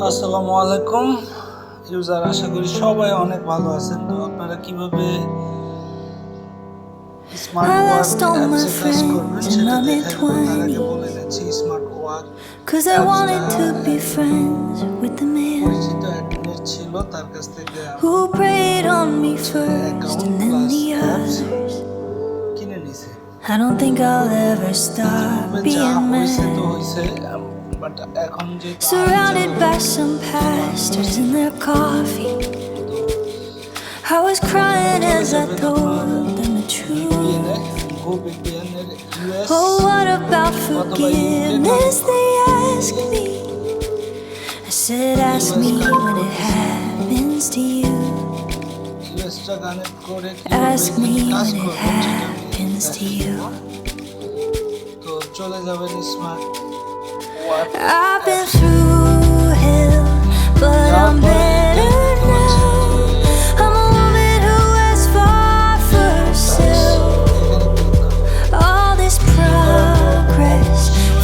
আসসালামু আলাইকুম ইউজার, আশা করি সবাই অনেক ভালো আছেন। তো আপনারা কিভাবে স্মার্ট ওয়ার্ক অ্যাপসে কাজ করবেন সেটা দেখাবো। তার আগে বলে দিচ্ছি স্মার্ট ওয়ার্ক পরিচিত অ্যাডমিন ছিল, তার কাছ থেকে কিনে নিছি। I don't think I'll ever stop being mad. But এখন যে Surrounded by some pastors and their coffee, I was crying as I told them the truth. Oh, what about forgiveness, they asked me. I said, ask me when it happens to you. Ask me when it happens to you. তো চলে যাবেন smart. I've been through hell, but I'm better now. I'm a woman who has fought for herself. All this progress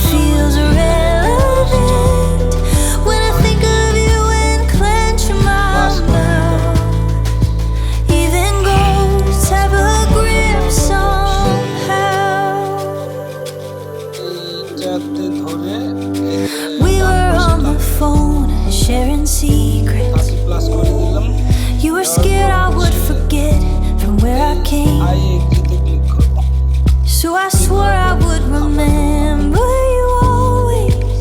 feels irrelevant when I think of you and clench my mouth. Even ghosts have a grip somehow. We were on the phone, sharing secrets. You were scared I would forget from where I came, so I swore I would remember you always.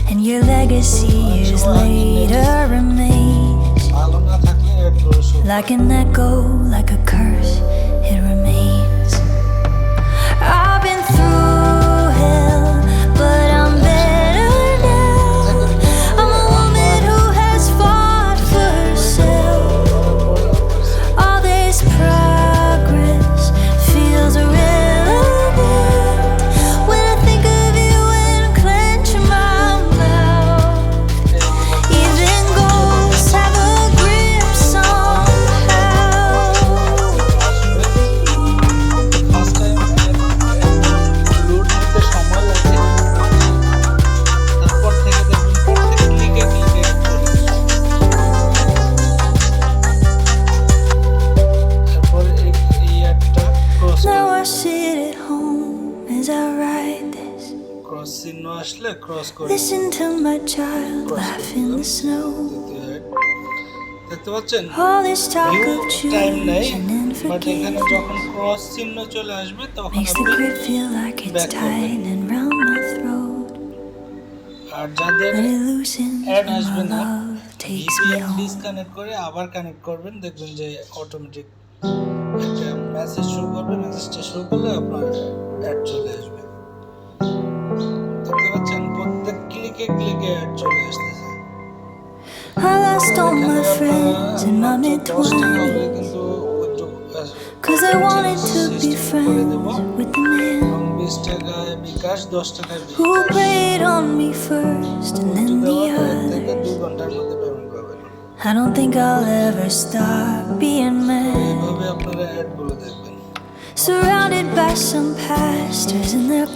And your legacy years later remains like an echo, like a curse, it remains. I've been through hell, but I'm better now. I'm a woman who has fought for herself. All this progress feels irrelevant when I think of you and clench my mouth. Even ghosts have a grip somehow. Now I sit at home as I write this, cross চিহ্ন আসলে cross করে listen to my child laugh in the snow. দেখতে পাচ্ছেন All this talk of time নেই, choosing and but এখানে forgetting যখন cross চিহ্ন চলে আসবে তখন makes the আপনি grip feel like it's back করবেন। tightening round my throat, আর যাদের but it loosens add when আসবে my না, love takes me VPN home. Disconnect করে আবার কানেক্ট করবেন, দেখবেন যে অটোমেটিক একটা মেসেজ শো করবে। মেসেজটা শো করলে আপনার অ্যাড চলে আসবে। দেখতে পাচ্ছেন প্রত্যেক ক্লিকে ক্লিকে অ্যাড চলে আসতেছে। I lost all my friends in my mid-20s, কিন্তু 'cause I wanted to be friends with the man 20 টাকায় বিকাশ, 10 টাকায় who prayed on me first and then the other. থেকে 2 ঘন্টার মধ্যে পেমেন্ট পাবেন। I don't think I'll ever stop being mad. এইভাবে আপনারা অ্যাডগুলো দেখবেন। Surrounded by some pastors and their